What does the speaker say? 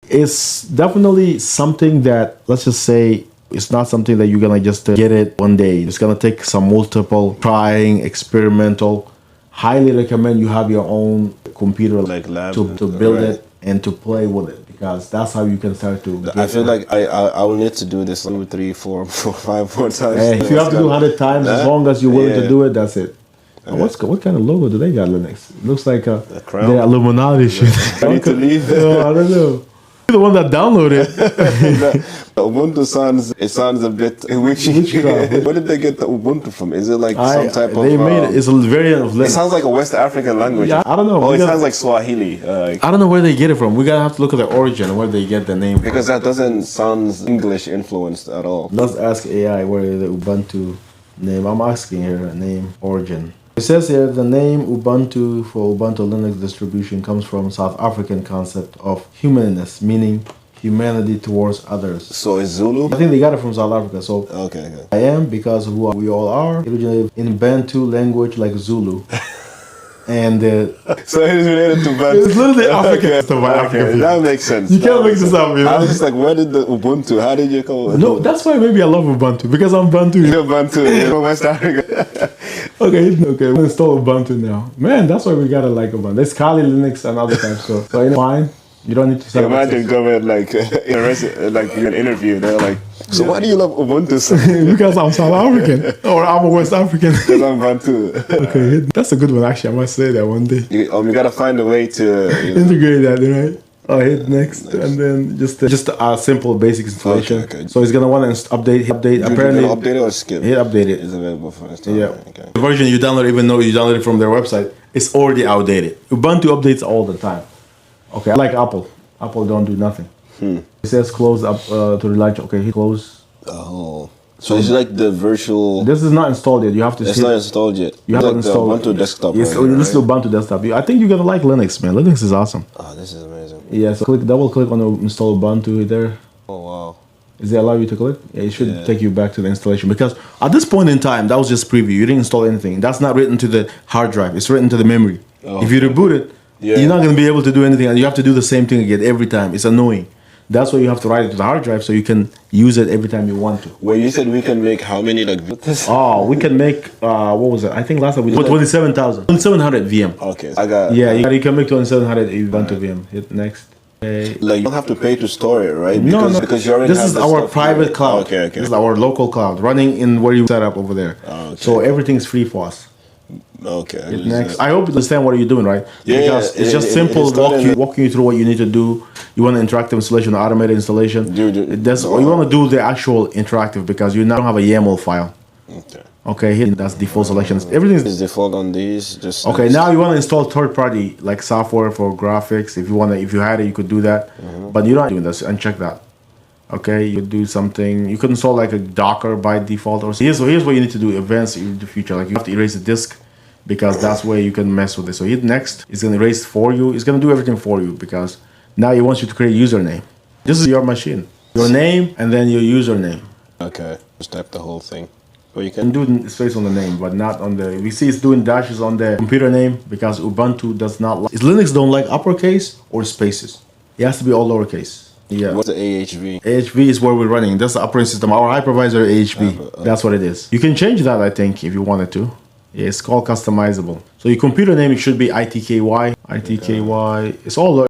It's definitely something that, let's just say, it's not something that you're gonna just get it one day. It's gonna take some multiple trying, experimental. Highly recommend you have your own computer Like lab to build it and to play with it, because that's how you can start to I feel like I will need to do this 2, 3, 4, 5 more times. Hey, if you have to do 100 times, as long as you're willing to do it, that's it. What kind of logo do they got, Linux? It looks like the Illuminati shit. I need to leave. I don't know. You're the one that downloaded it. Ubuntu sounds a bit witchy. Where did they get the Ubuntu from? Is it like some type of? They made it. It's a variant of Linux. It sounds like a West African language. Yeah, I don't know. Oh, it sounds like Swahili. I don't know where they get it from. We gotta have to look at the origin, where they get the name. Because that doesn't sound English influenced at all. Let's ask AI where the Ubuntu name. I'm asking here name origin. It says here the name Ubuntu for Ubuntu Linux distribution comes from South African concept of humanness, meaning humanity towards others. So it's Zulu? I think they got it from South Africa. So okay. I am, because of who we all are, originated in Bantu language like Zulu. And so it is related to Bantu. It's literally African stuff. Okay, that makes sense. You can't make this up, you know? I was just like, where did the Ubuntu? How did you call it? No, that's why maybe I love Ubuntu, because I'm Bantu. You're Bantu. You're from West Africa. Okay, we'll install Ubuntu now. Man, that's why we gotta like Ubuntu. There's Kali, Linux, and other types of stuff. So, fine. You don't need to set up. Imagine going like in an interview. They're like, so why do you love Ubuntu? Because I'm South African, or I'm a West African. Because I'm Bantu. Okay, that's a good one. Actually, I must say that one day. You gotta find a way to integrate that, right? I'll hit next, and then just a simple basic installation. Okay. So he's gonna want to update. Apparently, update it or skip. Hit update it. It's available for install. Yeah. Okay. The version you download, even though you download it from their website, it's already outdated. Ubuntu updates all the time. Okay, I like Apple. Apple don't do nothing. It says close up to relaunch. Okay, hit close. Oh. So it's like the virtual. This is not installed yet. You have to. It's not installed yet. You have like to install the Ubuntu desktop. Yes, right, this is Ubuntu desktop. I think you're gonna like Linux, man. Linux is awesome. Oh, this is amazing. Yeah. So double click on the install Ubuntu there. Oh wow. Does it allow you to click? Yeah, it should take you back to the installation, because at this point in time, that was just preview. You didn't install anything. That's not written to the hard drive. It's written to the memory. Oh, if you reboot it, you're not going to be able to do anything, and you have to do the same thing again every time. It's annoying. That's why you have to write it to the hard drive so you can use it every time you want to. Well, you said we can make how many like this? Oh, we can make what was it? I think last time we did 27,000, 2700 VM. Okay, I got. Yeah, you can make 2700 Ubuntu VM. Hit next. Okay. Like you don't have to pay to store it, right? No. Because you already this have is the our stuff private here. cloud. Okay. This is our local cloud running in where you set up over there. Okay. So everything's free for us. Okay. Next, I hope you understand what you're doing, right? Yeah, because it's just simple walking you through what you need to do. You want an interactive installation, automated installation. That's you want to do the actual interactive, because you now don't have a YAML file. Okay. Okay, that's default selections. Everything is default on these. Just okay. Now you want to install third-party like software for graphics. If you had it, you could do that. But you're not doing this. Uncheck that. Okay, you do something. You could install like a Docker by default, or here's what you need to do. Advanced in the future, like you have to erase the disk, because that's where you can mess with it. So hit next. It's gonna erase for you. It's gonna do everything for you, because now it wants you to create a username. This is your machine. Your name and then your username. Okay, just type the whole thing. Or you can do space on the name, but not on the. We see it's doing dashes on the computer name, because Ubuntu does not like. Linux don't like uppercase or spaces. It has to be all lowercase. Yeah. What's the AHV? AHV is where we're running. That's the operating system. Our hypervisor AHV. That's what it is. You can change that, I think, if you wanted to. Yeah, it's called customizable. So your computer name, it should be ITKY. ITKY. It's all